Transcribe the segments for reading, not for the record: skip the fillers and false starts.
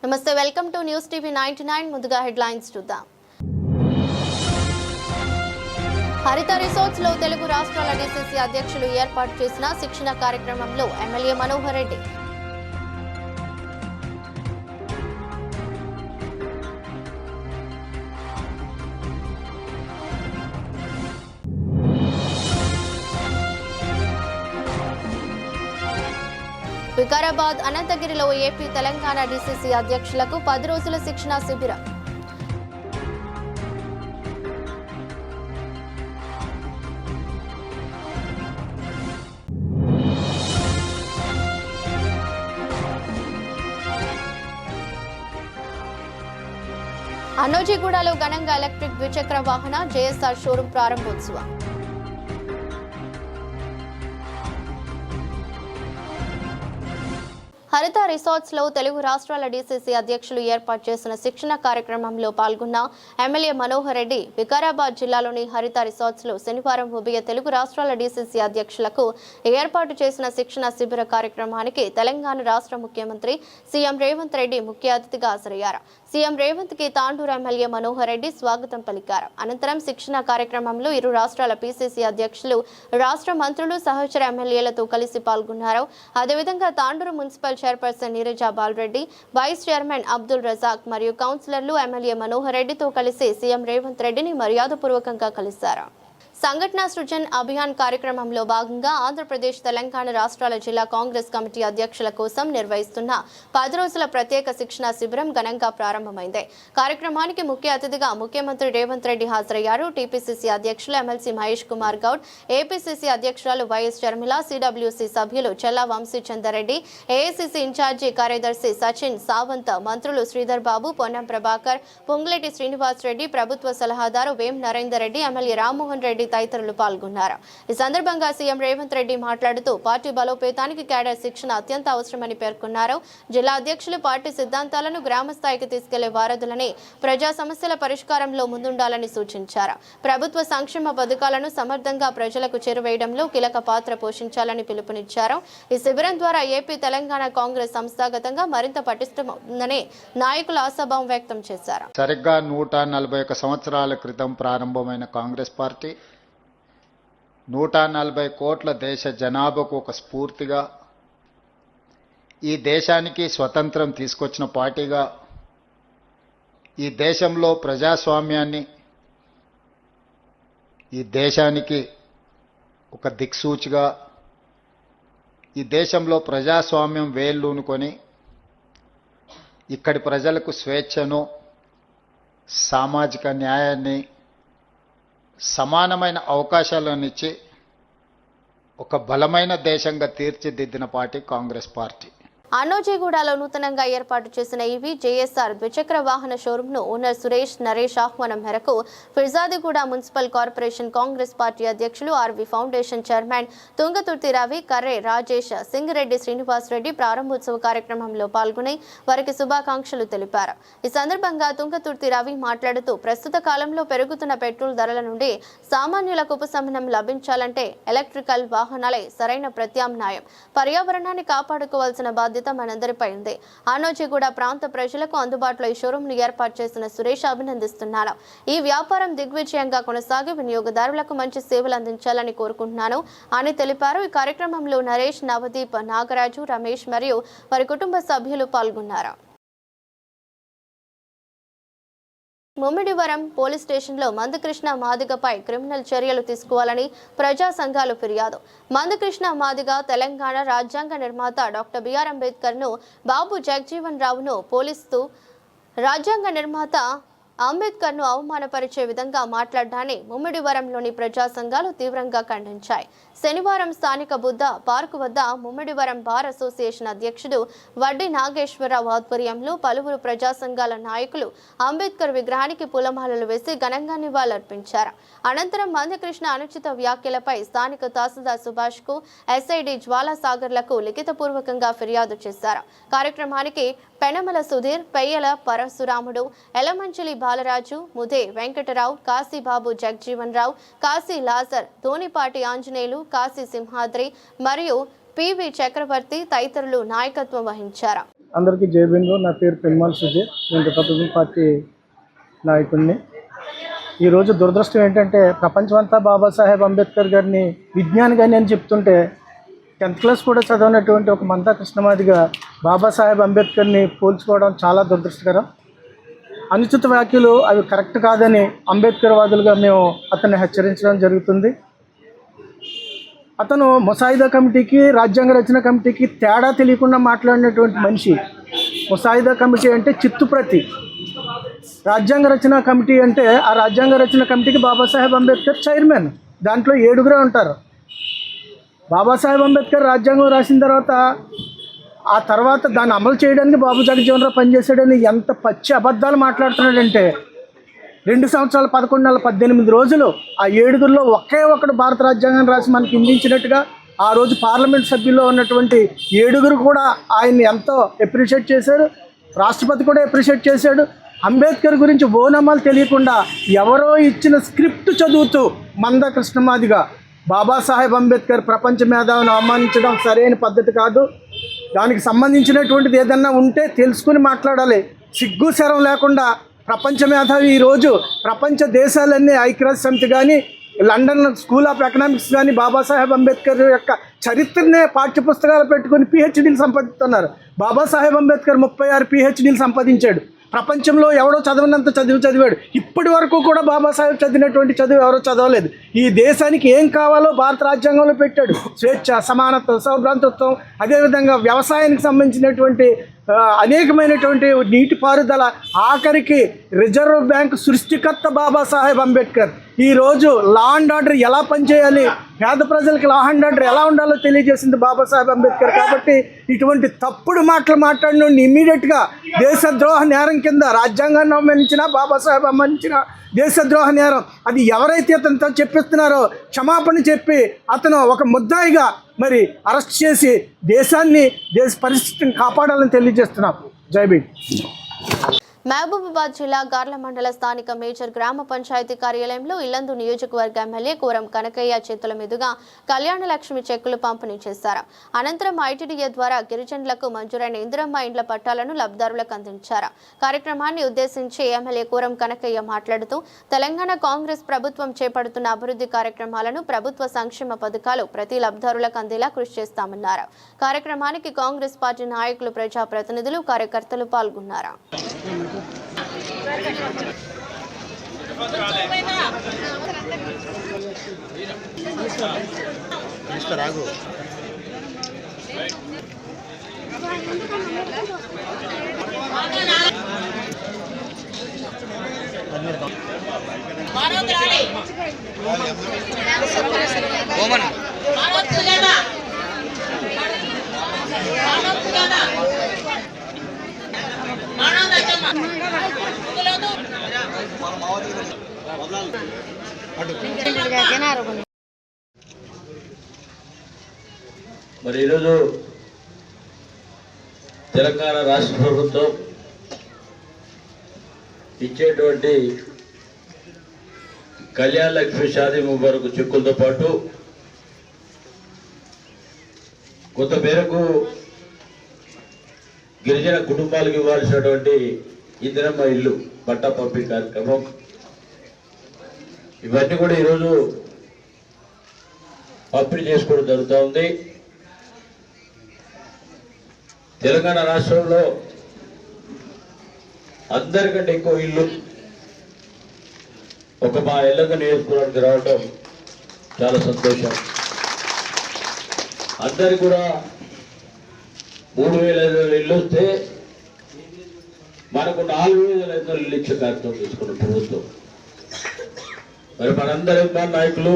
నమస్తే, welcome to news TV 99. ముందుగా headlines చూద్దాం. హరిత రిసార్ట్స్ లో తెలుగు రాష్ట్రాల డీసీసీ అధ్యక్షులు ఏర్పాటు చేసిన శిక్షణ కార్యక్రమంలో ఎమ్మెల్యే మనోహర్ రెడ్డి. వికారాబాద్, అనంతగిరిలో ఏపీ తెలంగాణ డీసీసీ అధ్యక్షులకు 10 రోజుల శిక్షణా శిబిరం. అనోజిగూడలో ఘనంగా ఎలక్ట్రిక్ ద్విచక్ర వాహన జేఎస్ఆర్ షోరూం ప్రారంభోత్సవం. హరిత రిసార్ట్స్ లో తెలుగు రాష్ట్రాల డీసీసీ అధ్యక్షులు ఏర్పాటు చేసిన శిక్షణ కార్యక్రమంలో పాల్గొన్న ఎమ్మెల్యే మనోహర్ రెడ్డి వికారాబాద్ జిల్లాలోని హరిత రిసార్ట్స్ లో శనివారం ఉభయ తెలుగు రాష్ట్రాల డీసీసీ అధ్యక్షులకు ఏర్పాటు చేసిన శిక్షణ శిబిర కార్యక్రమానికి తెలంగాణ రాష్ట్ర ముఖ్యమంత్రి సీఎం రేవంత్ రెడ్డి ముఖ్య అతిథిగా హాజరయ్యారు. సీఎం రేవంత్ కి తాండూరు ఎమ్మెల్యే మనోహర్ రెడ్డి స్వాగతం పలికారు. అనంతరం శిక్షణ కార్యక్రమంలో ఇరు రాష్ట్రాల పీసీసీ అధ్యక్షులు, రాష్ట్ర మంత్రులు, సహచర ఎమ్మెల్యేలతో కలిసి పాల్గొన్నారు. అదేవిధంగా Tandur municipal chairperson Neeraja Balareddy, vice chairman Abdul Razak మరియు కౌన్సిలర్లు ఎమ్మెల్యే మనోహర్ రెడ్డితో కలిసి సీఎం రేవంత్ రెడ్డిని మర్యాదపూర్వకంగా కలిశారు. సంఘటన సృజన్ అభియాన్ కార్యక్రమంలో భాగంగా ఆంధ్రప్రదేశ్, తెలంగాణ రాష్ట్రాల జిల్లా కాంగ్రెస్ కమిటీ అధ్యక్షుల కోసం నిర్వహిస్తున్న 10 రోజుల ప్రత్యేక శిక్షణా శిబిరం ఘనంగా ప్రారంభమైంది. కార్యక్రమానికి ముఖ్య అతిథిగా ముఖ్యమంత్రి రేవంత్ రెడ్డి హాజరయ్యారు. టీపీసీసీ అధ్యక్షులు ఎమ్మెల్సీ మహేష్ కుమార్ గౌడ్, ఏపీసీసీ అధ్యక్షురాలు వైఎస్ షర్మిల, సిడబ్ల్యూసీ సభ్యులు చెల్లా వంశీ చందరెడ్డి, ఏఐసీసీ ఇన్ఛార్జి కార్యదర్శి సచిన్ సావంత్, మంత్రులు శ్రీధర్ బాబు, పొన్నం ప్రభాకర్, పొంగులేటి శ్రీనివాస్ రెడ్డి, ప్రభుత్వ సలహాదారు వేం నరేందర్ రెడ్డి, ఎమ్మెల్యే రామ్మోహన్ రెడ్డి తదితరులు పాల్గొన్నారు. ఈ సందర్భంగా సీఎం రేవంత్ రెడ్డి మాట్లాడుతూ పార్టీ బలోపేతానికి క్యాడర్ శిక్షణ అత్యంత అవసరమని పేర్కొన్నారు. జిల్లా అధ్యక్షులు పార్టీ సిద్ధాంతాలను గ్రామ స్థాయికి తీసుకెళ్లే వారధులని, ప్రజా సమస్యల పరిష్కారంలో ముందుండాలని సూచించారు. ప్రభుత్వ సంక్షేమ పథకాలను సమర్థంగా ప్రజలకు చేరువేయడంలో కీలక పాత్ర పోషించాలని పిలుపునిచ్చారు. ఈ శిబిరం ద్వారా ఏపీ, తెలంగాణ కాంగ్రెస్ సంస్థాగతంగా మరింత పటిష్టమవుతుందని నాయకులు ఆశాభావం వ్యక్తం చేశారు. సరిగ్గా 141 సంవత్సరాల క్రితం ప్రారంభమైన కాంగ్రెస్ పార్టీ 140 కోట్ల దేశ జనాభాకు ఒక స్ఫూర్తిగా, ఈ దేశానికి స్వతంత్రం తీసుకొచ్చిన పార్టీగా, ఈ దేశంలో ప్రజాస్వామ్యాన్ని, ఈ దేశానికి ఒక దిక్సూచిగా, ఈ దేశంలో ప్రజాస్వామ్యం వేళ్ళూనుకొని ఇక్కడి ప్రజలకు స్వేచ్ఛను, సామాజిక న్యాయాన్ని, సమానమైన అవకాశాలను ఇచ్చి ఒక బలమైన దేశంగా తీర్చిదిద్దిన పార్టీ కాంగ్రెస్ పార్టీ. అనోజిగూడలో నూతనంగా ఏర్పాటు చేసిన ఈవీ జేఎస్ఆర్ ద్విచక్ర వాహన షోరూంను ఓనర్ సురేష్ నరేష్ ఆహ్వానం మేరకు Peerzadiguda municipal corporation Congress party అధ్యక్షులు, RV foundation chairman Tungaturthi Ravi, Karre Rajesh, Singireddy Srinivas Reddy ప్రారంభోత్సవ కార్యక్రమంలో పాల్గొని వారికి శుభాకాంక్షలు తెలిపారు. ఈ సందర్భంగా తుంగతుర్తి రవి మాట్లాడుతూ ప్రస్తుత కాలంలో పెరుగుతున్న పెట్రోల్ ధరల నుండి సామాన్యులకు ఉపశమనం లభించాలంటే ఎలక్ట్రికల్ వాహనాలే సరైన ప్రత్యామ్నాయం. పర్యావరణాన్ని కాపాడుకోవాల్సిన బాధ్యత మనందరిపై ఉంది. అనోజిగూడ ప్రాంత ప్రజలకు అందుబాటులో ఈ షోరూంను ఏర్పాటు చేసిన సురేష్ అభినందిస్తున్నాను. ఈ వ్యాపారం దిగ్విజయంగా కొనసాగి వినియోగదారులకు మంచి సేవలు అందించాలని కోరుకుంటున్నాను అని తెలిపారు. ఈ కార్యక్రమంలో నరేష్, నవదీప్, నాగరాజు, రమేష్ మరియు వారి కుటుంబ సభ్యులు పాల్గొన్నారు. ముమ్మిడివరం పోలీస్ స్టేషన్లో మందకృష్ణ మాదిగపై క్రిమినల్ చర్యలు తీసుకోవాలని ప్రజా సంఘాలు ఫిర్యాదు. మందకృష్ణ మాదిగ తెలంగాణ రాజ్యాంగ నిర్మాత డాక్టర్ బిఆర్ అంబేద్కర్ను, బాబు జగజీవన్ రావును పోలీసు రాజ్యాంగ నిర్మాత అంబేద్కర్ను అవమానపరిచే విధంగా మాట్లాడడాన్ని ముమ్మిడివరంలోని ప్రజా సంఘాలు తీవ్రంగా ఖండించాయి. శనివారం స్థానిక బుద్ధ పార్కు వద్ద ముమ్మిడివరం బార్ అసోసియేషన్ అధ్యక్షుడు వడ్డీ నాగేశ్వరరావు ఆధ్వర్యంలో పలువురు ప్రజా సంఘాల నాయకులు అంబేద్కర్ విగ్రహానికి పూలమాలలు వేసి ఘనంగా నివాళులర్పించారు. అనంతరం మందకృష్ణ అనుచిత వ్యాఖ్యలపై స్థానిక తహసీల్దార్ సుభాష్ కు, ఎస్ఐడి జ్వాలాసాగర్లకు లిఖితపూర్వకంగా ఫిర్యాదు చేశారు. కార్యక్రమానికి పెనమల సుధీర్, పెయ్యల పరశురాముడు, ఎలమంచిలి బాలరాజు, ముదే వెంకటరావు, కాశీబాబు జగజీవన్ రావు, కాశీ లాజర్, ధోనిపాటి ఆంజనేయులు, కాశీ సింహాద్రి మరియు పివి చక్రవర్తి తదితరులు నాయకత్వం వహించారు. అందరికీ జై భీమ్. నా పేరు పెన్మాల్ సుజయ్. నేను రిపబ్లికన్ పార్టీ నాయకుడిని. ఈరోజు దురదృష్టం ఏంటంటే ప్రపంచమంతా బాబాసాహెబ్ అంబేద్కర్ గారిని విజ్ఞానిగాని అని చెప్తుంటే 10th క్లాస్ కూడా చదవనటువంటి ఒక మందా కృష్ణమాదిగా బాబాసాహెబ్ అంబేద్కర్ని పోల్చుకోవడం చాలా దురదృష్టకరం. అనుచిత వ్యాఖ్యలు అవి కరెక్ట్ కాదని అంబేద్కర్ వాదులుగా మేము అతన్ని హెచ్చరించడం జరుగుతుంది. అతను ముసాయిదా కమిటీకి రాజ్యాంగ రచన కమిటీకి తేడా తెలియకుండా మాట్లాడినటువంటి మనిషి. ముసాయిదా కమిటీ అంటే చిత్తుప్రతి, రాజ్యాంగ రచన కమిటీ అంటే ఆ రాజ్యాంగ రచన కమిటీకి బాబాసాహెబ్ అంబేద్కర్ చైర్మన్. దాంట్లో 7గురే ఉంటారు. బాబాసాహెబ్ అంబేద్కర్ రాజ్యాంగం రాసిన ఆ తర్వాత దాన్ని అమలు చేయడానికి బాబు జగజ్జీవన్ రావు పనిచేశాడని ఎంత పచ్చి అబద్ధాలు మాట్లాడుతున్నాడంటే 2 సంవత్సరాలు 11 నెలల 18 రోజులు ఆ 7గురిలో ఒకే ఒకడు భారత రాజ్యాంగం రాసి మనకి ఇందించినట్టుగా ఆ రోజు పార్లమెంట్ సభ్యుల్లో ఉన్నటువంటి 7గురు కూడా ఆయన్ని ఎంతో అప్రిషియేట్ చేశారు. రాష్ట్రపతి కూడా అప్రిషియేట్ చేశాడు. అంబేద్కర్ గురించి ఓనమాలు తెలియకుండా ఎవరో ఇచ్చిన స్క్రిప్ట్ చదువుతూ మందా కృష్ణమాదిగా బాబాసాహెబ్ అంబేద్కర్ ప్రపంచ మేధావిని అవమానించడం సరైన పద్ధతి కాదు. దానికి సంబంధించినటువంటిది ఏదన్నా ఉంటే తెలుసుకుని మాట్లాడాలి. సిగ్గు శరం లేకుండా ప్రపంచ మేధావి ఈరోజు ప్రపంచ దేశాలన్నీ ఐక్యరాజ్య సమితి కానీ లండన్ స్కూల్ ఆఫ్ ఎకనామిక్స్ కానీ బాబాసాహెబ్ అంబేద్కర్ యొక్క చరిత్రనే పాఠ్యపుస్తకాలు పెట్టుకుని PhDలు సంపాదిస్తున్నారు. బాబాసాహెబ్ అంబేద్కర్ 36 PhDలు సంపాదించాడు. ప్రపంచంలో ఎవడో చదవనంత చదివాడు. ఇప్పటి వరకు కూడా బాబాసాహెబ్ చదివినటువంటి చదువు ఎవరో చదవలేదు. ఈ దేశానికి ఏం కావాలో భారత రాజ్యాంగంలో పెట్టాడు. స్వేచ్ఛ, సమానత్వం, సౌభ్రాంతత్వం, అదేవిధంగా వ్యవసాయానికి సంబంధించినటువంటి అనేకమైనటువంటి నీటిపారుదల, ఆఖరికి రిజర్వ్ బ్యాంక్ సృష్టికర్త బాబాసాహెబ్ అంబేద్కర్. ఈరోజు లా అండ్ ఆర్డర్ ఎలా పనిచేయాలి, పేద ప్రజలకు లా అండ్ ఆర్డర్ ఎలా ఉండాలో తెలియజేసింది బాబాసాహెబ్ అంబేద్కర్. కాబట్టి ఇటువంటి తప్పుడు మాటలు మాట్లాడిన ఇమ్మీడియట్గా దేశద్రోహ నేరం కింద రాజ్యాంగాన్ని అవమానించిన బాబాసాహెబ్ అవమానించిన దేశద్రోహ నేరం అది ఎవరైతే అతనితో చెప్పిస్తున్నారో క్షమాపణ చెప్పి అతను ఒక ముద్దాయిగా మరి అరెస్ట్ చేసి దేశ పరిస్థితిని కాపాడాలని తెలియజేస్తున్నాం. జై భీమ్. మహబూబాబాద్ జిల్లా గార్ల మండల స్థానిక మేజర్ గ్రామ పంచాయతీ కార్యాలయంలో ఇల్లందు నియోజకవర్గ ఎమ్మెల్యే కోరం కనకయ్య చేతుల మీదుగా కళ్యాణ లక్ష్మి చెక్కులు పంపిణీ చేశారు. అనంతరం ఐటీడీఏ ద్వారా గిరిజనులకు మంజూరైన ఇందిరమ్మ ఇండ్ల పట్టాలను లబ్ధిదారులకు అందించారు. కార్యక్రమాన్ని ఉద్దేశించి ఎమ్మెల్యే కోరం కనకయ్య మాట్లాడుతూ తెలంగాణ కాంగ్రెస్ ప్రభుత్వం చేపడుతున్న అభివృద్ధి కార్యక్రమాలను, ప్రభుత్వ సంక్షేమ పథకాలు ప్రతి లబ్ధిదారులకు అందేలా కృషి చేస్తామన్నారు. కార్యక్రమానికి కాంగ్రెస్ పార్టీ నాయకులు, ప్రజాప్రతినిధులు, కార్యకర్తలు పాల్గొన్నారు. మరి ఈరోజు తెలంగాణ రాష్ట్ర ప్రభుత్వం ఇచ్చేటువంటి కళ్యాణ లక్ష్మి షాదీ ముబారక్ చెక్కులతో పాటు కొంత మేరకు గిరిజన కుటుంబాలకు ఇవ్వాల్సినటువంటి ఇందిరమ్మ ఇల్లు పట్టా పంపిణీ కార్యక్రమం, ఇవన్నీ కూడా ఈరోజు పంపిణీ చేసుకోవడం జరుగుతూ ఉంది. తెలంగాణ రాష్ట్రంలో అందరికంటే ఎక్కువ ఇల్లు ఒక మా ఇళ్ళకు నియోజకవర్గానికి రావడం చాలా సంతోషం. అందరికి కూడా 3,500 ఇల్లు వస్తే మనకు 4,500 ఇల్లు ఇచ్చే కార్యక్రమం తీసుకున్న ప్రభుత్వం. మరి మనందరి నాయకులు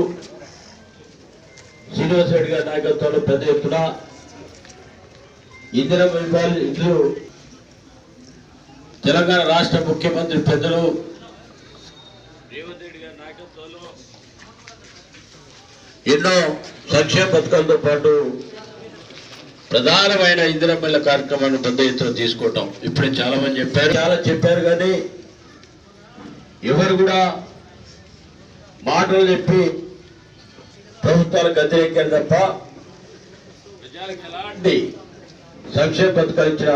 శ్రీనివాస్ రెడ్డి గారి నాయకత్వంలో పెద్ద ఎత్తున ఇందిరమ్మ ఇల్లు తెలంగాణ రాష్ట్ర ముఖ్యమంత్రి పెద్దలు రేవంత్ రెడ్డి గారి నాయకత్వంలో ఎన్నో సంక్షేమ పథకాలతో పాటు ప్రధానమైన ఇందిరమ్మ ఇళ్ల కార్యక్రమాన్ని పెద్ద ఎత్తున తీసుకోవటం. ఇప్పుడే చాలా మంది చెప్పారు కానీ ఎవరు కూడా మాటలు చెప్పి ప్రభుత్వాలకు వ్యతిరేకాలు తప్ప ప్రజలకు ఎలాంటి సంక్షేమ పథకాలు ఇచ్చిన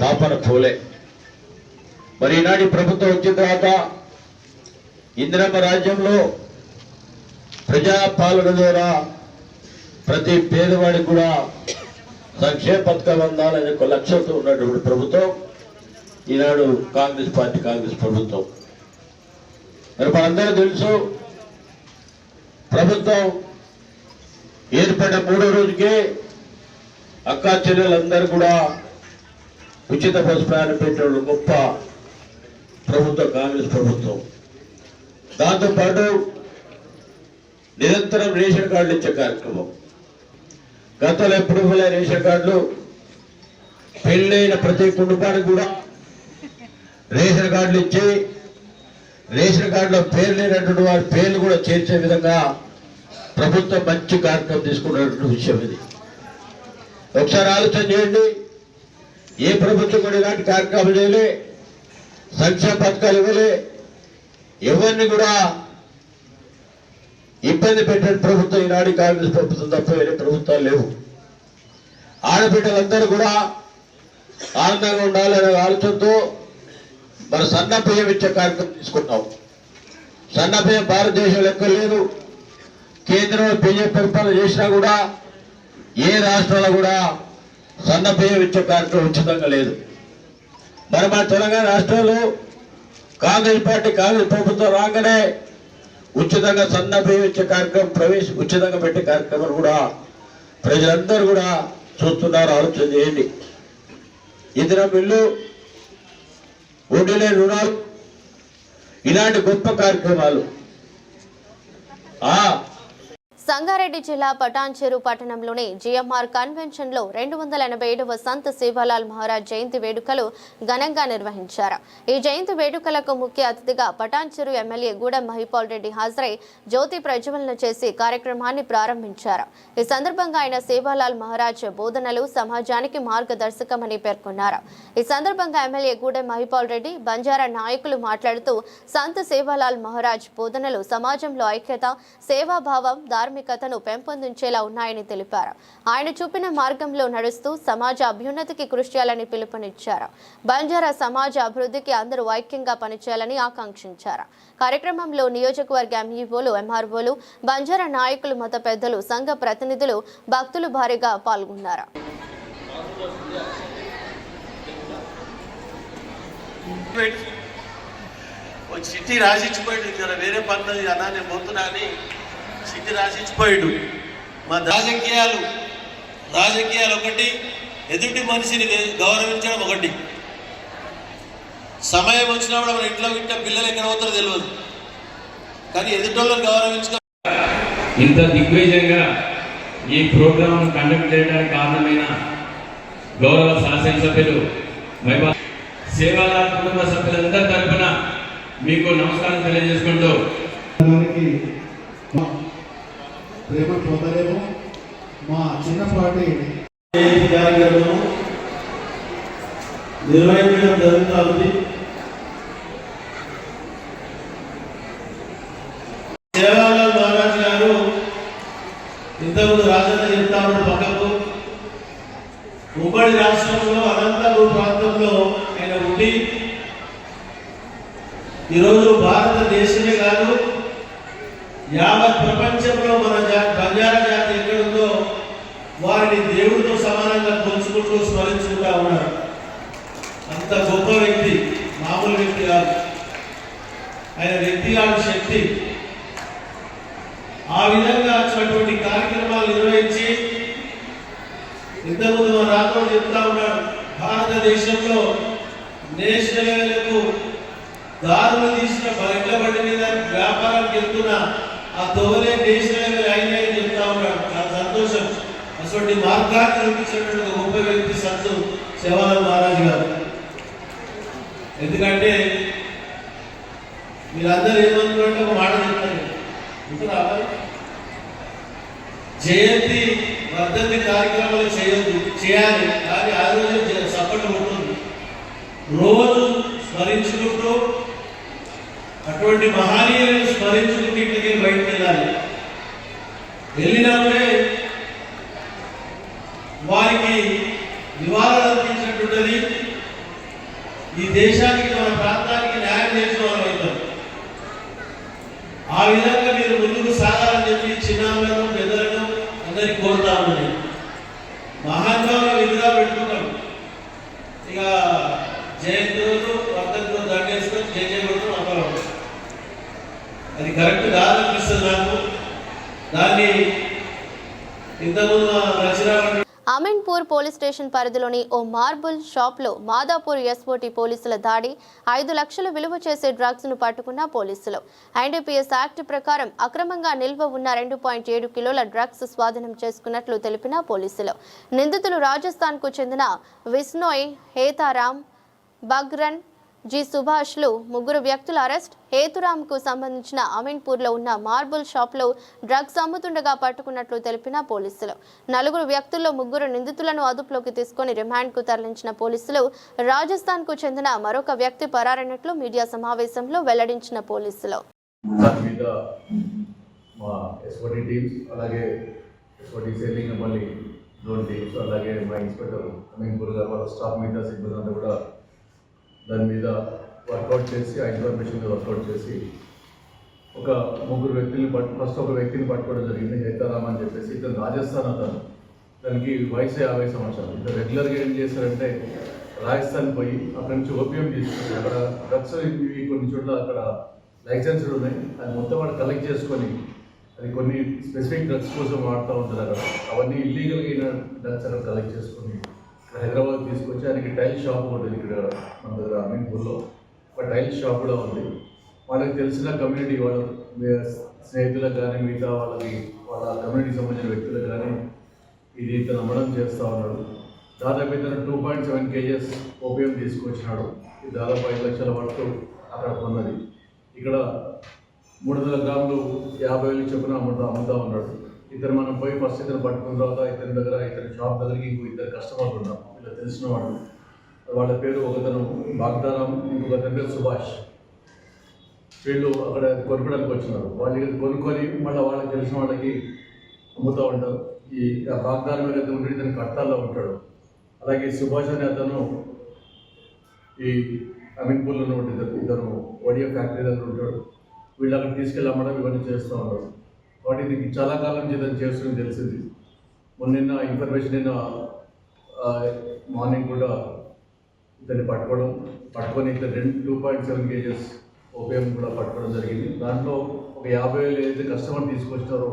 పాపన పోలే. మరి ఈనాటి ప్రభుత్వం వచ్చిన తర్వాత ఇందిరమ్మ రాజ్యంలో ప్రజా పాలన ద్వారా ప్రతి పేదవాడికి కూడా సంక్షేమ పథకం అందాలనే ఒక లక్ష్యంతో ఉన్నటువంటి ప్రభుత్వం ఈనాడు కాంగ్రెస్ ప్రభుత్వం. మరి మనందరూ తెలుసు, ప్రభుత్వం ఏర్పడిన 3వ రోజుకే అక్కా చెల్లెలందరూ కూడా ఉచిత బస్సు ప్రయాణం పెట్టిన గొప్ప ప్రభుత్వం కాంగ్రెస్ ప్రభుత్వం. దాంతోపాటు నిరంతరం రేషన్ కార్డులు ఇచ్చే కార్యక్రమం. గతంలో ఎప్పుడు ఇవ్వలే రేషన్ కార్డులు. పెళ్ళైన ప్రతి కుటుంబానికి కూడా రేషన్ కార్డులు ఇచ్చి రేషన్ కార్డులో పేరు లేనటువంటి వారి పేర్లు కూడా చేర్చే విధంగా ప్రభుత్వం మంచి కార్యక్రమం తీసుకున్నటువంటి విషయం ఇది. ఒకసారి ఆలోచన చేయండి, ఏ ప్రభుత్వం కూడా ఇలాంటి కార్యక్రమాలు చేయలే, సంక్షేమ పథకాలు ఇవ్వలే, ఎవరిని కూడా ఇబ్బంది పెట్టిన ప్రభుత్వం ఈనాడు కాంగ్రెస్ ప్రభుత్వం తప్ప వేరే ప్రభుత్వాలు లేవు. ఆడబిడ్డలందరూ కూడా ఆనందంగా ఉండాలనే ఆలోచనతో మన సన్నబియ్యం ఇచ్చే కార్యక్రమం తీసుకున్నాం. సన్నబియ్యం భారతదేశంలో ఎక్కడ లేదు. కేంద్రంలో బీజేపీ పరిపాలన చేసినా కూడా ఏ రాష్ట్రంలో కూడా సన్నబియ్యం ఇచ్చే కార్యక్రమం ఉచితంగా లేదు. మరి మన తెలంగాణ రాష్ట్రంలో కాంగ్రెస్ ప్రభుత్వం రాగానే ఉచితంగా సన్నబియ్యం ఇచ్చే కార్యక్రమం ఉచితంగా పెట్టే కార్యక్రమాలు కూడా ప్రజలందరూ కూడా చూస్తున్నారు. ఆలోచన చేయండి. ఇందిరమ్మ ఇల్లు, వడ్డీ లేని రుణాలు, ఇలాంటి గొప్ప కార్యక్రమాలు. సంగారెడ్డి జిల్లా పటాన్చెరు పట్టణంలోని జిఎంఆర్ కన్వెన్షన్ లో 287వ సంత్ సేవాలాల్ మహారాజ్ జయంతి వేడుకలు ఘనంగా నిర్వహించారు. ఈ జయంతి వేడుకలకు ముఖ్య అతిథిగా పటాన్చెరు ఎమ్మెల్యే గూడెం మహిపాల్ రెడ్డి హాజరై జ్యోతి ప్రజ్వలన చేసి కార్యక్రమాన్ని ప్రారంభించారు. ఈ సందర్భంగా ఆయన సేవాలాల్ మహారాజ్ బోధనలు సమాజానికి మార్గదర్శకమని పేర్కొన్నారు. ఈ సందర్భంగా ఎమ్మెల్యే గూడెం మహిపాల్ రెడ్డి, బంజారా నాయకులు మాట్లాడుతూ సంత్ సేవాలాల్ మహారాజ్ బోధనలు సమాజంలో ఐక్యత, సేవాభావం, ధార్మికతను పెంపొందించేలా ఉన్నాయని తెలిపారు. ఆయన చూపిన మార్గంలో నడుస్తూ సమాజ అభ్యున్నతికి కృషి చేయాలని పిలుపునిచ్చారు. బంజారా సమాజ అభివృద్ధికి అందరూ ఐక్యంగా పనిచేయాలని ఆకాంక్షించారు. కార్యక్రమంలో నియోజకవర్గ ఎంఈఓలు, ఎంఆర్ఓలు, బంజారా నాయకులు, మత పెద్దలు, సంఘ ప్రతినిధులు, భక్తులు భారీగా పాల్గొన్నారు. చిట్టి రాసిచ్చిపోయాడు, ఇక్కడ వేరే పనులు అన్నా నేను పోతున్నా అని చిట్టి రాసిచ్చిపోయాడు. మా రాజకీయాలు ఒకటి, ఎదుటి మనిషిని గౌరవించడం ఒకటి. సమయం వచ్చినప్పుడు మన ఇంట్లో గిట్ట పిల్లలు ఎక్కడ పోతారో తెలియదు, కానీ ఎదుటోళ్ళని గౌరవించడం. ఇంత దిగ్విజయంగా ఈ ప్రోగ్రామ్ కండక్ట్ చేయడానికి కారణమైన గౌరవ శాసనసభ్యులు సేవాలాల్ కుటుంబ సభ్యులందరి తరఫున మీకు నమస్కారం తెలియజేసుకుంటూ, ప్రేమ పొందలేము. మా చిన్నపాటి కార్యక్రమం నిర్వహించడం జరుగుతూ ఉంది. సేవాలాల్ మహారాజ్ గారు ఇంతకుముందు రాజన్న చెప్తా ఉన్న పక్కకు ఉమ్మడి రాష్ట్రంలో అనంతపూర్ ప్రాంతంలో ఆయన ఉండి ఈరోజు భారతదేశమే కాదు యావత్ ప్రపంచంలో మన బంజారా జాతి ఎక్కడుందో వారిని దేవుడితో సమానంగా కొలుచుకుంటూ స్మరించుకుంటా ఉన్నారు. అంత గొప్ప వ్యక్తి, మామూలు వ్యక్తి కాదు. ఆయన వ్యక్తిగత శక్తి. ఆ విధంగా వచ్చినటువంటి కార్యక్రమాలు నిర్వహించి ఇంతకుముందు మన రాతో చెప్తా ఉన్నాడు, భారతదేశంలో నేషనల్ లెవెల్కు దారులు తీసిన ఎడ్ల బండి మీద వ్యాపారానికి వెళ్తున్న ఆ తోలే నేషనల్ లెవెల్ అయినాయని చెప్తా ఉన్నాడు. చాలా సంతోషం. అటువంటి మార్గాన్ని చూపించినటువంటి గొప్ప వ్యక్తి సంత్ సేవాలాల్ మహారాజ్ గారు. ఎందుకంటే మీరందరూ ఏమనుకుంటే ఒక మాట చెప్తారు, జయంతి వర్ధంతి కార్యక్రమాలు చేయాలి, కానీ ఆ రోజు సపోర్ట్ ఉంటుంది. రోజు స్మరించుకుంటూ అటువంటి మహనీయులను స్మరించుకుంటూ ఇంటికి బయటకు వెళ్ళాలి. వెళ్ళినప్పుడే వారికి నివారణ అర్పించినట్టుంటది. ఈ దేశానికి మన ప్రాంతానికి న్యాయం చేసిన వాళ్ళు అవుతాం. ఆ విధంగా మీరు ముందుకు సాగాలని చెప్పి చిన్నారులను పెద్దలను అందరికీ కోరుతా ఉన్నది. మహానుభావుల విధిగా పెట్టుకుంటాం. ఇక జయంతి రోజు వర్ధంతి రోజు దండేసుకొని జయజయగొట్టడం అపరం. అది కరెక్ట్ కాదనిపిస్తుంది నాకు. దాన్ని ఇంతకుముందు రచన అమీన్పూర్ పోలీస్ స్టేషన్ పరిధిలోని ఓ మార్బుల్ షాప్లో మాదాపూర్ ఎస్ఓటీ పోలీసుల దాడి. 5 లక్షలు విలువ చేసే డ్రగ్స్ ను పట్టుకున్న పోలీసులు. ఎన్డీపీఎస్ యాక్ట్ ప్రకారం అక్రమంగా నిల్వ ఉన్న 2.7 కిలోల డ్రగ్స్ స్వాధీనం చేసుకున్నట్లు తెలిపిన పోలీసులు. నిందితులు రాజస్థాన్ కు చెందిన విష్ణోయ్, హేతారాం, బగ్రన్, జి సుభాష్లు 3 వ్యక్తుల అరెస్ట్. హేతురామ్కు సంబంధించిన అమీన్పూర్లో ఉన్న మార్బుల్ షాప్లో డ్రగ్స్ అమ్ముతుండగా పట్టుకున్నట్లు తెలిపిన పోలీసులు. 4 వ్యక్తుల్లో 3 నిందితులను అదుపులోకి తీసుకుని రిమాండ్కు తరలించిన పోలీసులు రాజస్థాన్కు చెందిన మరొక వ్యక్తి పరారైనట్లు మీడియా సమావేశంలో వెల్లడించిన పోలీసులు. దాని మీద వర్కౌట్ చేసి ఆ ఇన్ఫర్మేషన్ వర్కౌట్ చేసి ఒక 3 వ్యక్తుల్ని ఫస్ట్ ఒక వ్యక్తిని పట్టుకోవడం జరిగింది. హేతారామ్ అని చెప్పేసి ఇతను రాజస్థాన్ అతను. దానికి వయసు 50 సంవత్సరాలు. ఇతను రెగ్యులర్గా ఏం చేశారంటే రాజస్థాన్ పోయి అక్కడి నుంచి ఓపీఎం తీసుకుని అక్కడ డ్రగ్స్ ఇవి కొన్ని చోట్ల అక్కడ లైసెన్స్లు ఉన్నాయి. అది మొత్తం వాడు కలెక్ట్ చేసుకొని అది కొన్ని స్పెసిఫిక్ డ్రగ్స్ కోసం వాడుతూ ఉంటారు అక్కడ. అవన్నీ ఇల్లీగల్గా అయిన డ్రగ్స్ అక్కడ కలెక్ట్ చేసుకొని హైదరాబాద్ తీసుకొచ్చి ఆయనకి టైల్ షాప్ ఉంటుంది ఇక్కడ మన దగ్గర అమీన్పూర్లో. ఒక టైల్ షాప్ కూడా ఉంది. వాళ్ళకి తెలిసిన కమ్యూనిటీ వాళ్ళ స్నేహితులకు కానీ మిగతా వాళ్ళ కమ్యూనిటీకి సంబంధించిన వ్యక్తులకు కానీ ఇది ఇతను అమ్మడం చేస్తూ ఉన్నాడు. దాదాపు ఇతను 2.7 kgs ఓపీఎం తీసుకొచ్చినాడు. ఇది దాదాపు 5 లక్షల వరకు అక్కడ కొన్నది. ఇక్కడ 300 గ్రాములు 50,000 చొప్పున అమ్ముతా ఉన్నాడు. ఇతను మనం పోయి ఫస్ట్ ఇతను పట్టుకున్న తర్వాత ఇతని దగ్గర ఇతని షాప్ దగ్గరికి 2 కస్టమర్లు ఉన్నాం. ఇలా తెలిసిన వాళ్ళు. వాళ్ళ పేరు ఒకతను బాగ్దారాం, ఇంకొక అతని పేరు సుభాష్. వీళ్ళు అక్కడ కొనుక్కోడానికి వచ్చినారు. వాళ్ళు కొనుక్కొని మళ్ళీ వాళ్ళకి తెలిసిన వాళ్ళకి అమ్ముతూ ఉంటారు. ఈ బాగ్దారం ఏదైతే ఉంటే ఇతను కట్టాల్లో ఉంటాడు. అలాగే సుభాష్ అనే అతను ఈ అమీన్పూర్లో ఉంటుంది. ఇతను ఒడియా ఫ్యాక్టరీ దగ్గర ఉంటాడు. వీళ్ళు అక్కడ తీసుకెళ్ళి అమ్మడం ఇవన్నీ చేస్తూ ఉంటారు. కాబట్టి దీనికి చాలా కాలం నుంచి ఇతను చేస్తుందని తెలిసింది. మొన్న ఇన్ఫర్మేషన్ నిన్న మార్నింగ్ కూడా ఇతన్ని పట్టుకొని ఇతను 2.7 kgs ఓపీఎం కూడా పట్టుకోవడం జరిగింది. దాంట్లో ఒక 50,000 ఏదైతే కస్టమర్ తీసుకొచ్చారో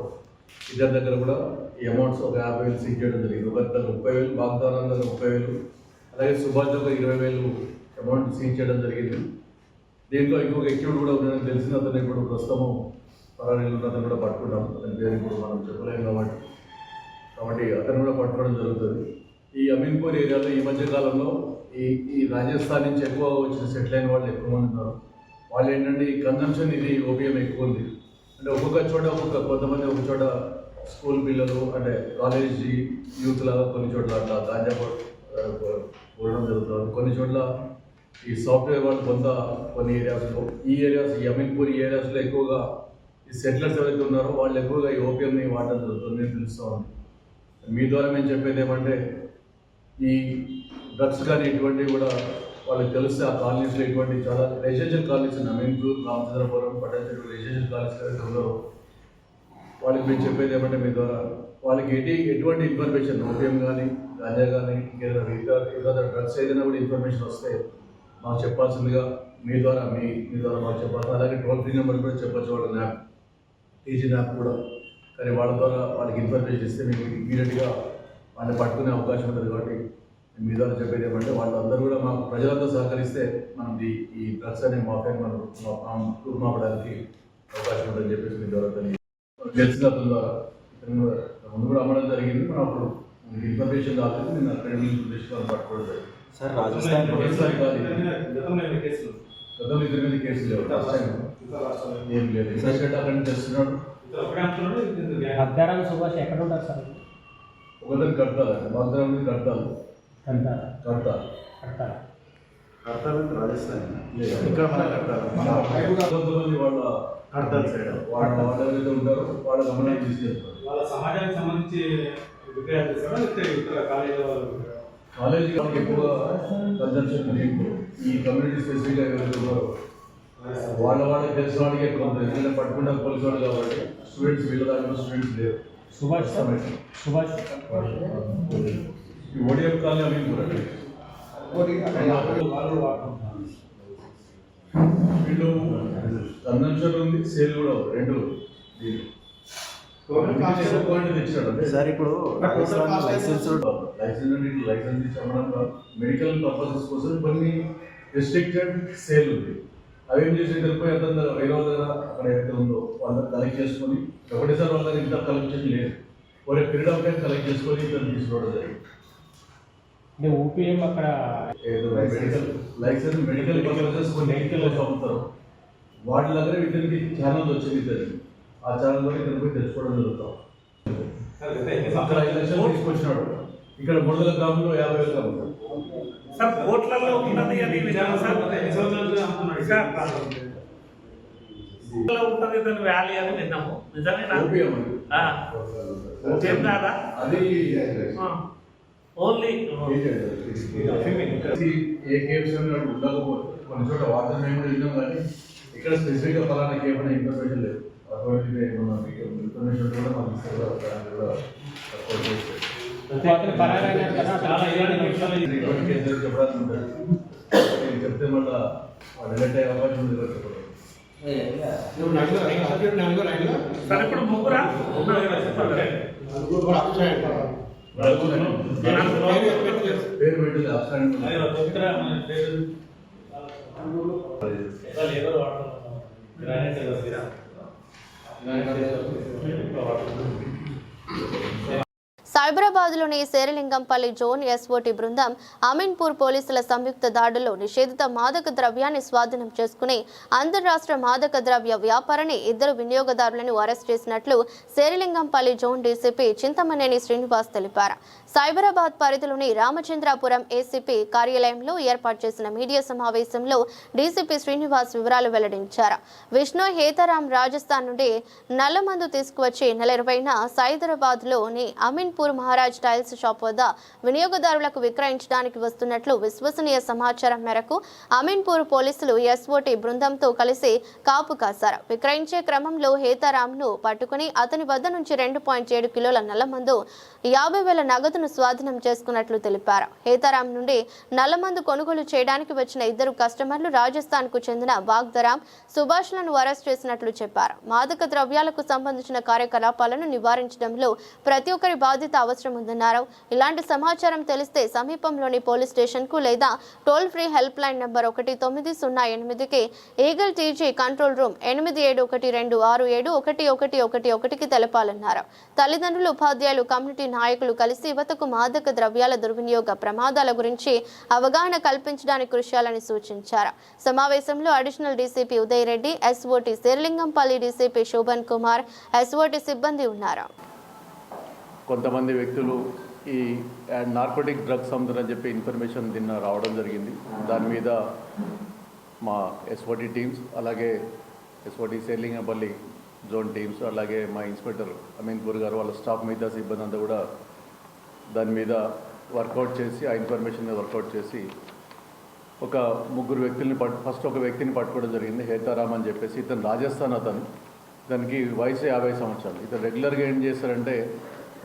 ఇద్దరి దగ్గర కూడా ఈ అమౌంట్స్ ఒక 50,000 సీజ్ చేయడం జరిగింది. ఒకరి దగ్గర 30,000, బాగ్దారం దగ్గర 30,000, అలాగే సుభాష్ దగ్గర 20,000 అమౌంట్ సీజ్ చేయడం జరిగింది. దీంట్లో ఇంకొక ఎక్యూడ్ కూడా ఉందని తెలిసిన అతను ఇప్పుడు ప్రస్తుతము పరారీలు అతను కూడా పట్టుకుంటాం. అతని పేరు ఇప్పుడు మనం చెప్పలేము కాబట్టి అతను కూడా పట్టుకోవడం జరుగుతుంది. ఈ అమీన్పూర్ ఏరియాలో ఈ మధ్యకాలంలో ఈ రాజస్థాన్ నుంచి ఎక్కువ వచ్చిన సెటిల్ అయిన వాళ్ళు ఎక్కువ మంది ఉన్నారు. వాళ్ళు ఏంటంటే ఈ కన్జంప్షన్ ఇది ఓపీఎం ఎక్కువ ఉంది. అంటే ఒక్కొక్క చోట కొంతమంది ఒక చోట స్కూల్ పిల్లలు అంటే కాలేజ్ యూత్ లాగా కొన్ని చోట్ల అట్లా గాంజా పోవడం జరుగుతుంది. కొన్ని చోట్ల ఈ సాఫ్ట్వేర్ వాళ్ళు కొన్ని ఏరియాస్లో ఈ అమీన్పూర్ ఈ ఏరియాస్లో ఎక్కువగా ఈ సెటిలర్స్ ఎవరైతే ఉన్నారో వాళ్ళు ఎక్కువగా ఈ ఓపీఎంని వాడడం జరుగుతుంది. నేను తెలుస్తూ ఉంది. మీ ద్వారా మేము చెప్పేది ఏమంటే ఈ డ్రగ్స్ కానీ ఇటువంటివి కూడా వాళ్ళకి తెలిస్తే ఆ కాలనీస్లో ఇటువంటి చాలా రెసిడెన్షియల్ కాలనీస్ ఉన్నాయి. అమీన్పూర్, రామచంద్రపురం, పటాన్చెరు రెసిడెన్షియల్ కాలనీస్ ఎవరైతే ఉన్నారో వాళ్ళకి మేము చెప్పేది ఏమంటే మీ ద్వారా వాళ్ళకి ఎటువంటి ఇన్ఫర్మేషన్ ఓపీఎం కానీ గాంజా కానీ ఇంకేదైనా ఇతర డ్రగ్స్ ఏదైనా కూడా ఇన్ఫర్మేషన్ వస్తే మాకు చెప్పాల్సిందిగా మీ ద్వారా మాకు చెప్పాల్సింది. అలాగే టోల్ ఫ్రీ నెంబర్ కూడా చెప్పచ్చు. వాళ్ళ యాప్ టీజీ యాప్ కూడా. కానీ వాళ్ళ ద్వారా వాళ్ళకి ఇన్ఫర్మేషన్ ఇస్తే మేము ఇమీడియట్గా వాళ్ళని పట్టుకునే అవకాశం ఉంటుంది. కాబట్టి మీ ద్వారా చెప్పేది ఏమంటే వాళ్ళందరూ కూడా మాకు ప్రజలంతా సహకరిస్తే మనం ఈ డ్రగ్స్ అనే మాఫియాని మనం రూపుమాపడానికి అవకాశం ఉంటుందని చెప్పేసి మీ ద్వారా తెలిసిన అతని ద్వారా ముందు కూడా అమ్మడం జరిగింది. మనం అప్పుడు ఇన్ఫర్మేషన్ రాలేదు. నేను అక్కడ దృష్టిలో పట్టుకోవడం జరిగింది. సార్ రాజస్థాన్ గతంలో 8 కేసులు లేవు. లాస్ట్ టైం ఏం లేదు. ఎందుకంటే అక్కడ నుంచి తెస్తున్నాడు. బాగ్దారం సుభాష్ ఎక్కడ ఉంటారు సార్? ఒకరిని కడతారు. బాగ్దారం నుంచి కడతారు. రాజస్థాన్ ఇక్కడ మన కడతారు. వాళ్ళ కడతారు సైడ్ వాళ్ళు ఎవరైతే ఉంటారో వాళ్ళ గమనాన్ని తీసుకెళ్తారు. వాళ్ళ సమాజానికి సంబంధించి విక్రయాలు చేస్తారా? కాలేజీ వాళ్ళకి ఎక్కువగా కన్సల్టేషన్ ఈ కమ్యూనిటీ స్పెసిఫిక్గా ఎవరైతే ఉన్నారో వాళ్ళకి తెలిసిన వాళ్ళకి ఎక్కువ ఉంటుంది. ఎందుకంటే పట్టుకుంటే పోలీసు వాళ్ళు కాబట్టి స్టూడెంట్స్ వీళ్ళ దాంట్లో స్టూడెంట్స్ లేరు. సుభాష్ ఈ ఓడిఎఫ్ కాలనీ అవి వీళ్ళు కన్వెన్షన్ ఉంది, సేల్ కూడా ఉంది, రెండు సార్. ఇప్పుడు లైసెన్స్ ఇచ్చి అమ్మడం మెడికల్ పర్పసెస్ కోసం కొన్ని రిస్ట్రిక్టెడ్ సేల్ ఉంది. అవి ఏం చేసి వెళ్ళిపోయి అతను వేరే దగ్గర అక్కడ ఏదైతే ఉందో వాళ్ళని కలెక్ట్ చేసుకొని ఒకటేసారి వాళ్ళ ఇంత కలెక్ట్ చేసి లేదు, ఒక పీరియడ్ ఆఫ్ టైం కలెక్ట్ చేసుకొని ఇతను తీసుకోవడం జరిగింది. ఓపీఎం అక్కడ మెడికల్ పర్పసెస్ కొన్ని అమ్ముతారు, వాటి దగ్గర ఇతనికి ఛానల్ వచ్చింది. ఇతను ఆ ఛానల్ ద్వారా ఇతను పోయి తెచ్చుకోవడం జరుగుతాం. అక్కడ 5 లక్షలు తీసుకొచ్చినాడు, ఇక్కడ 300 గ్రాములు 50,000 అమ్ముతారు. సార్ కోట్లలో ఉన్నది అని ఉంటుంది దాని వ్యాలీ అని విన్నాము. నిజమేనా? కాదా? అది ఓన్లీ ఏ కేవ్స్ ఉండకపోతే కొన్ని చోట్ల వాటర్ మేము కూడా విన్నాం, కానీ ఇక్కడ స్పెసిఫిక్గా ఫలానా కేవ్ అనే ఇన్ఫర్మేషన్ లేదు. అటువంటి ఇన్ఫర్మేషన్ కూడా మాకు చెప్పడానికి ఉంటుంది. చెప్తే మళ్ళీ రిలేట్ అయ్యే అవకాశం ఉంది కదా చెప్పడం. సార్ ఇప్పుడు ముగ్గురా పేరు పెట్టింది అవసరం. సైబరాబాద్లోని శేరిలింగంపల్లి జోన్ ఎస్ఓటీ బృందం అమీన్పూర్ పోలీసుల సంయుక్త దాడుల్లో నిషేధిత మాదక ద్రవ్యాన్ని స్వాధీనం చేసుకుని అంతర్రాష్ట్ర మాదక ద్రవ్య వ్యాపారాన్ని 2 వినియోగదారులను అరెస్ట్ చేసినట్లు శేరిలింగంపల్లి జోన్ డీసీపీ చింతమనేని శ్రీనివాస్ తెలిపారు. సైబరాబాద్ పరిధిలోని రామచంద్రాపురం ఏసీపీ కార్యాలయంలో ఏర్పాటు చేసిన మీడియా సమావేశంలో డీసీపీ శ్రీనివాస్ వివరాలు వెల్లడించారు. విష్ణు హేతారాం రాజస్థాన్ నుండి నల్లమందు తీసుకువచ్చి నెల 20న సైబరాబాద్లోని అమీన్పూర్ మహారాజ్ టైల్స్ షాప్ వద్ద వినియోగదారులకు విక్రయించడానికి వస్తున్నట్లు విశ్వసనీయ సమాచారం మేరకు అమీన్పూర్ పోలీసులు ఎస్ఓటీ బృందంతో కలిసి కాపు కాశారు. విక్రయించే క్రమంలో హేతారాంను పట్టుకుని అతని వద్ద నుంచి 2.7 కిలోల నల్లమందు 50,000 నగదును స్వాధీనం చేసుకున్నట్లు తెలిపారు. హేతారాం నుండి నల్లమందు కొనుగోలు చేయడానికి వచ్చిన 2 కస్టమర్లు రాజస్థాన్ కు చెందిన బాగ్దరాం, సుభాష్లను అరెస్ట్ చేసినట్లు చెప్పారు. మాదక ద్రవ్యాలకు సంబంధించిన కార్యకలాపాలను నివారించడంలో ప్రతి ఒక్కరి బాధ్యత అవసరం ఉందన్నారు. ఇలాంటి సమాచారం తెలిస్తే సమీపంలోని పోలీస్ స్టేషన్ కు లేదా toll free help line number 1908కి ఈగల్ టీజీ కంట్రోల్ రూమ్ 8712671111కి తెలపాలన్నారు. తల్లిదండ్రులు, ఉపాధ్యాయులు, కమ్యూనిటీ నాయకులు కలిసి యువతకు మాదక ద్రవ్యాల దుర్వినియోగ ప్రమాదాల గురించి అవగాహన కల్పించడానికి కృషి చేయాలని సూచించారు. సమావేశంలో additional DCP Uday Reddy, SOT Serilingampally DCP Shoban Kumar, SOT సిబ్బంది ఉన్నారు. కొంతమంది వ్యక్తులు ఈ నార్కోటిక్ డ్రగ్స్ అమ్ముతారని చెప్పి ఇన్ఫర్మేషన్ నిన్న రావడం జరిగింది. దాని మీద మా ఎస్ఓటీ టీమ్స్, అలాగే ఎస్ఓటీ శేరిలింగంపల్లి జోన్ టీమ్స్, అలాగే మా ఇన్స్పెక్టర్ అమీన్పూర్ గారు వాళ్ళ స్టాఫ్ మీద సిబ్బంది అంతా కూడా దాని మీద వర్కౌట్ చేసి, ఆ ఇన్ఫర్మేషన్ మీద వర్కౌట్ చేసి ఒక 3 వ్యక్తుల్ని ఫస్ట్ ఒక వ్యక్తిని పట్టుకోవడం జరిగింది. హేతారామ్ అని చెప్పేసి, ఇతను రాజస్థాన్, ఇతనికి వయసు 50 సంవత్సరాలు. ఇతను రెగ్యులర్గా ఏం చేస్తారంటే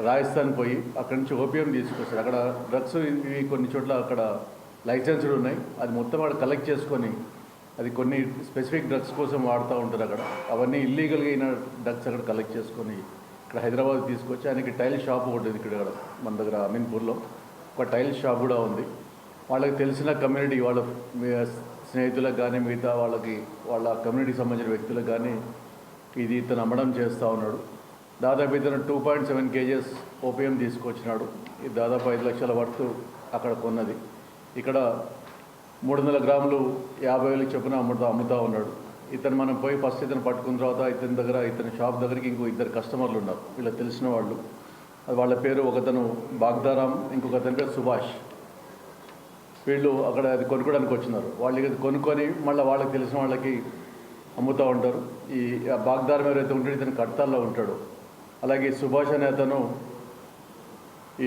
రాజస్థాన్ పోయి అక్కడి నుంచి ఓపీఎం తీసుకొస్తారు. అక్కడ డ్రగ్స్ ఇవి కొన్ని చోట్ల అక్కడ లైసెన్స్డ్ ఉన్నాయి, అది మొత్తం వాడు కలెక్ట్ చేసుకొని అది కొన్ని స్పెసిఫిక్ డ్రగ్స్ కోసం వాడుతూ ఉంటారు. అక్కడ అవన్నీ ఇల్లీగల్గా అయిన డ్రగ్స్ అక్కడ కలెక్ట్ చేసుకొని ఇక్కడ హైదరాబాద్ తీసుకొచ్చి ఆయనకి టైల్ షాప్ ఒకటి ఉంది ఇక్కడ మన దగ్గర అమీన్పూర్లో. ఒక టైల్ షాప్ కూడా ఉంది. వాళ్ళకి తెలిసిన కమ్యూనిటీ, వాళ్ళ స్నేహితులకు కానీ మిగతా వాళ్ళ కమ్యూనిటీకి సంబంధించిన వ్యక్తులకు కానీ ఇది ఇతను అమ్మడం చేస్తూ ఉన్నాడు. దాదాపు ఇతను 2.7 kgs ఓపీఎం తీసుకొచ్చినాడు. ఇది దాదాపు 5 లక్షల వర్తు అక్కడ కొన్నది. ఇక్కడ 300 గ్రాములు 50,000 చొప్పున అమ్ముతూ ఉన్నాడు. ఇతను మనం పోయి ఫస్ట్ ఇతను పట్టుకున్న తర్వాత ఇతని షాప్ దగ్గరికి ఇంకో 2 కస్టమర్లు ఉన్నారు, వీళ్ళకి తెలిసిన వాళ్ళు. అది వాళ్ళ పేరు, ఒకతను బాగ్దారాం, ఇంకొక అతని పేరు సుభాష్. వీళ్ళు అక్కడ అది కొనుక్కోవడానికి వచ్చినారు. వాళ్ళు ఇది కొనుక్కొని మళ్ళీ వాళ్ళకి తెలిసిన వాళ్ళకి అమ్ముతూ ఉంటారు. ఈ బాగ్దారం ఎవరైతే ఉంటాడో ఇతను కడతాల్లో ఉంటాడు. అలాగే సుభాష్ అనే అతను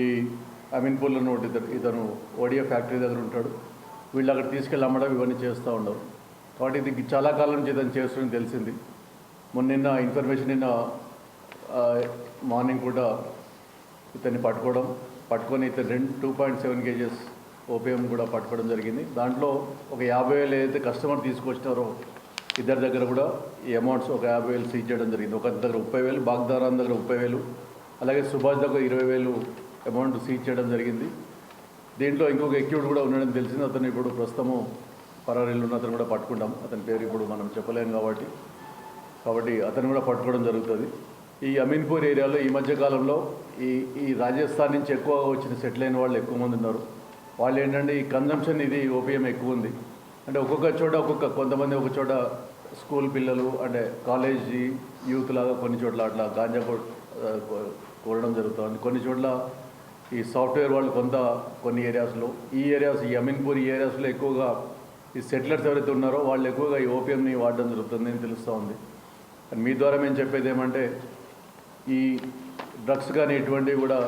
ఈ అమీన్పూర్లో ఇతను ఓడియా ఫ్యాక్టరీ దగ్గర ఉంటాడు. వీళ్ళు అక్కడ తీసుకెళ్ళి అమ్మడం ఇవన్నీ చేస్తూ ఉండవు. కాబట్టి ఇది చాలా కాలం నుంచి ఇదని చేస్తుందని తెలిసింది. నిన్న ఇన్ఫర్మేషన్ నిన్న మార్నింగ్ కూడా ఇతన్ని పట్టుకొని ఇతను 2.7 kgs ఓపీఎం కూడా పట్టుకోవడం జరిగింది. దాంట్లో ఒక 50,000 ఏదైతే కస్టమర్ తీసుకొచ్చినారో ఇద్దరి దగ్గర కూడా ఈ అమౌంట్స్ ఒక 50,000 సీజ్ చేయడం జరిగింది. ఒక దగ్గర 30,000, బాగ్దారాన్ దగ్గర 30,000, అలాగే సుభాష్ దగ్గర 20,000 అమౌంట్ సీజ్ చేయడం జరిగింది. దీంట్లో ఇంకొక ఎక్యూట్ కూడా ఉన్నాడని తెలిసింది. అతను ఇప్పుడు ప్రస్తుతము పరారీలు ఉన్న అతను కూడా పట్టుకుంటాం. అతని పేరు ఇప్పుడు మనం చెప్పలేం కాబట్టి అతను కూడా పట్టుకోవడం జరుగుతుంది. ఈ అమీన్పూర్ ఏరియాలో ఈ మధ్యకాలంలో ఈ రాజస్థాన్ నుంచి ఎక్కువగా వచ్చిన సెటిల్ అయిన వాళ్ళు ఎక్కువ మంది ఉన్నారు. వాళ్ళు ఏంటంటే ఈ కన్జంప్షన్ ఇది ఓపీఎం ఎక్కువ ఉంది. అంటే ఒక్కొక్క చోట కొంతమంది ఒక చోట స్కూల్ పిల్లలు అంటే కాలేజీ యూత్ లాగా కొన్ని చోట్ల అట్లా గాంజా కోరడం జరుగుతుంది. కొన్ని చోట్ల ఈ సాఫ్ట్వేర్ వాళ్ళు కొన్ని ఏరియాస్లో ఈ అమీన్పూర్ ఈ ఏరియాస్లో ఎక్కువగా ఈ సెటిలర్స్ ఎవరైతే ఉన్నారో వాళ్ళు ఎక్కువగా ఈ ఓపీఎంని వాడడం జరుగుతుంది అని తెలుస్తూ ఉంది. మీ ద్వారా మేము చెప్పేది ఏమంటే ఈ డ్రగ్స్ కానీ ఇటువంటివి కూడా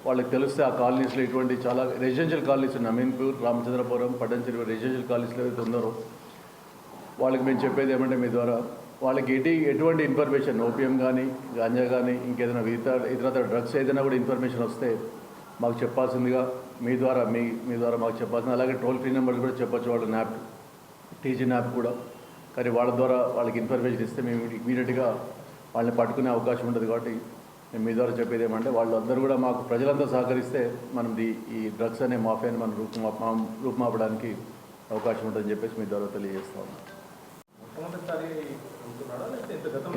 వాళ్ళకి తెలిస్తే ఆ కాలనీస్లో ఇటువంటి చాలా రెసిడెన్షియల్ కాలనీస్ ఉన్నాయి. అమీన్పూర్, రామచంద్రపురం, పడ్డంచెరువు రెసిడెన్షియల్ కాలనీస్లో ఏవైతే ఉన్నారో వాళ్ళకి మేము చెప్పేది ఏమంటే మీ ద్వారా వాళ్ళకి ఎటువంటి ఇన్ఫర్మేషన్ ఓపీఎం కానీ గాంజా కానీ ఇంకేదైనా ఇతర డ్రగ్స్ ఏదైనా కూడా ఇన్ఫర్మేషన్ వస్తే మాకు చెప్పాల్సిందిగా మీ ద్వారా మాకు చెప్పాల్సింది. అలాగే టోల్ ఫ్రీ నెంబర్ కూడా చెప్పచ్చు. వాళ్ళ న్యాప్ టీజీ న్యాప్ కూడా. కానీ వాళ్ళ ద్వారా వాళ్ళకి ఇన్ఫర్మేషన్ ఇస్తే మేము ఇమీడియట్గా వాళ్ళని పట్టుకునే అవకాశం ఉంటుంది. కాబట్టి మేము మీ ద్వారా చెప్పేది ఏమంటే వాళ్ళందరూ కూడా మాకు ప్రజలంతా సహకరిస్తే మనం ఈ డ్రగ్స్ అనే మాఫియాని మనం రూపుమాపడానికి అవకాశం ఉంటుందని చెప్పేసి మీ ద్వారా తెలియజేస్తాం.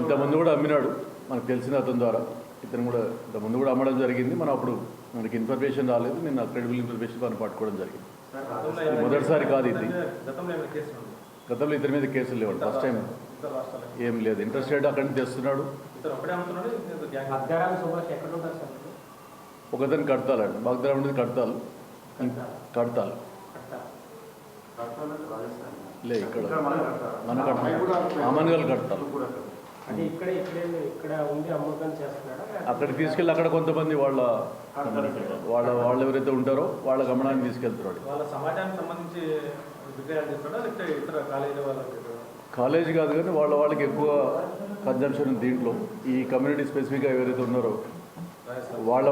ఇంతకుముందు కూడా అమ్మినాడు మనకు తెలిసిన అతని ద్వారా. ఇతను కూడా ఇంతకుముందు కూడా అమ్మడం జరిగింది. మనకి ఇన్ఫర్మేషన్ రాలేదు. నిన్న క్రెడిబుల్ ఇన్ఫర్మేషన్ మనం పట్టుకోవడం జరిగింది. మొదటిసారి కాదు ఇది. గతంలో ఇతని మీద కేసులు లేవు. ఫస్ట్ టైం ఏం లేదు. ఇంట్రెస్టెడ్ అక్కడి నుంచి తెస్తున్నాడు. ఒకతను కడతాలండి. బాగ్దారా అనేది కడతాలు లే ఇక్కడ మన అమన్గల్ కడతాలు. అక్కడికి తీసుకెళ్ళి అక్కడ కొంతమంది వాళ్ళు ఎవరైతే ఉంటారో వాళ్ళ గమనాన్ని తీసుకెళ్తున్నాడు. కాలేజీ కాదు కానీ వాళ్ళకి ఎక్కువ కన్జంప్షన్ ఉంది దీంట్లో. ఈ కమ్యూనిటీ స్పెసిఫిక్గా ఎవరైతే ఉన్నారో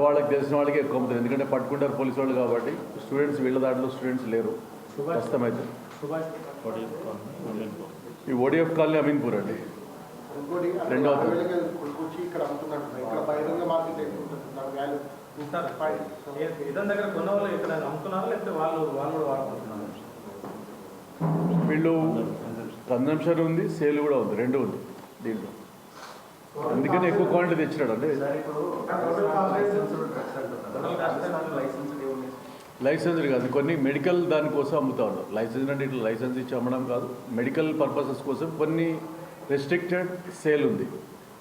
వాళ్ళకి తెలిసిన వాళ్ళకి ఎక్కువ అమ్ముతుంది. ఎందుకంటే పట్టుకుంటారు పోలీసు వాళ్ళు కాబట్టి. స్టూడెంట్స్ వీళ్ళ దాంట్లో స్టూడెంట్స్ లేరు ప్రస్తుతం అయితే. ఈ ఓడిఎఫ్ కాలనీ అమీన్పూర్ అండి. రెండవ వీళ్ళు కన్జంప్షన్ ఉంది, సేల్ కూడా ఉంది, రెండు ఉంది దీంట్లో. అందుకని ఎక్కువ క్వాంటిటీ తెచ్చినాడు. అంటే లైసెన్స్ కాదు, కొన్ని మెడికల్ దానికోసం అమ్ముతా ఉన్నారు. లైసెన్స్ అంటే ఇట్లా లైసెన్స్ ఇచ్చి అమ్మడం కాదు, మెడికల్ పర్పసెస్ కోసం కొన్ని రెస్ట్రిక్టెడ్ సేల్ ఉంది.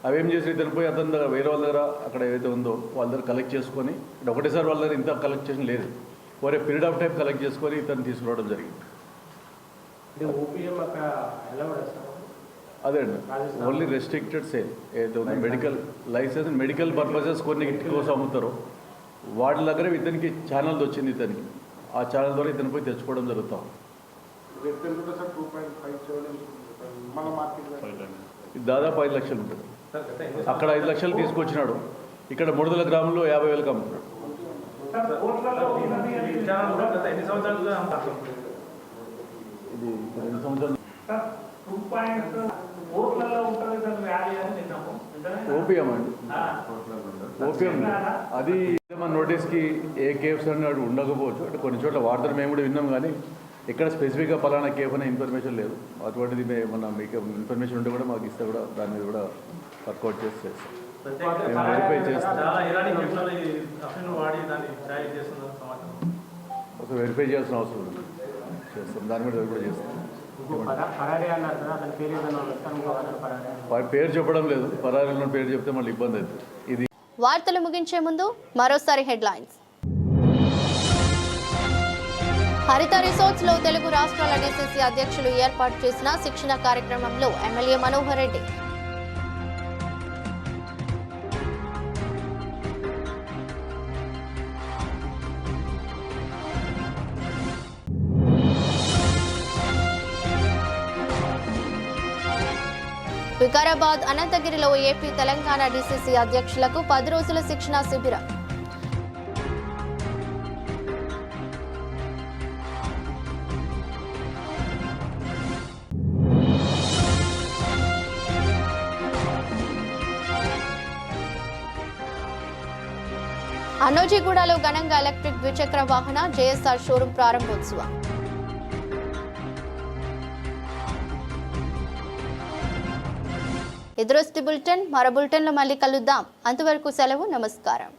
అవేం చేసి ఇతను పోయి అతని దగ్గర వేరే వాళ్ళ దగ్గర అక్కడ ఏదైతే ఉందో వాళ్ళ దగ్గర కలెక్ట్ చేసుకొని, ఒకటేసారి వాళ్ళ దగ్గర ఇంత కలెక్ట్ చేసిన లేదు, ఒరే పీరియడ్ ఆఫ్ టైం కలెక్ట్ చేసుకొని ఇతను తీసుకురావడం జరిగింది. అదే అండి, ఓన్లీ రెస్ట్రిక్టెడ్ సేల్ ఏదైతే ఉందో మెడికల్ లైసెన్స్ మెడికల్ పర్పసెస్ కొన్ని కోసం అమ్ముతారో వాటి దగ్గర ఇతనికి ఛానల్ వచ్చింది. ఇతనికి ఆ ఛానల్ ద్వారా ఇతను పోయి తెచ్చుకోవడం జరుగుతాం. దాదాపు 5 లక్షలు ఉంటుంది. అక్కడ 5 లక్షలు తీసుకొచ్చినాడు. ఇక్కడ ముడుదల గ్రామంలో 50,000 అమ్ముతున్నాడు. ఇది 2 సంవత్సరాలు. ఓపీఎం అండి, ఓపీఎం అది మన నోటీస్కి ఏ కేవ్స్ అన్నాడు ఉండకపోవచ్చు. అంటే కొన్ని చోట్ల వార్తలు మేము కూడా విన్నాం, కానీ ఎక్కడ స్పెసిఫిక్గా పలానా కేఫ్ అనే ఇన్ఫర్మేషన్ లేదు. అటువంటిది మీకు ఇన్ఫర్మేషన్ ఉంటే కూడా మాకు ఇస్తే కూడా దాని మీద కూడా వర్కౌట్ చేసి మేము వెరిఫై చేస్తాం. ఒక వెరిఫై చేయాల్సిన అవసరం ఉంది, చేస్తాం. దాని మీద కూడా చేస్తాం. పేరు చెప్పడం లేదు, పరారీ ఉన్న పేరు చెప్తే మళ్ళీ ఇబ్బంది అవుతుంది. ఇది వార్తలు ముగించే ముందు మరోసారి హెడ్లైన్స్. హరిత రిసార్ట్స్ లో తెలుగు రాష్ట్రాల డీసీసీ అధ్యక్షులు ఏర్పాటు చేసిన శిక్షణ కార్యక్రమంలో ఎమ్మెల్యే మనోహర్ రెడ్డి. వికారాబాద్ అనంతగిరిలో ఏపీ తెలంగాణ డీసీసీ అధ్యక్షులకు 10 రోజుల శిక్షణా శిబిరం. అనోజిగూడలో ఘనంగా ఎలక్ట్రిక్ ద్విచక్ర వాహన జేఎస్ఆర్ షోరూం ప్రారంభోత్సవం. ఎదురొస్తి బులెటిన్ మరో బులెటిన్లో మళ్ళీ కలుద్దాం. అంతవరకు సెలవు. నమస్కారం.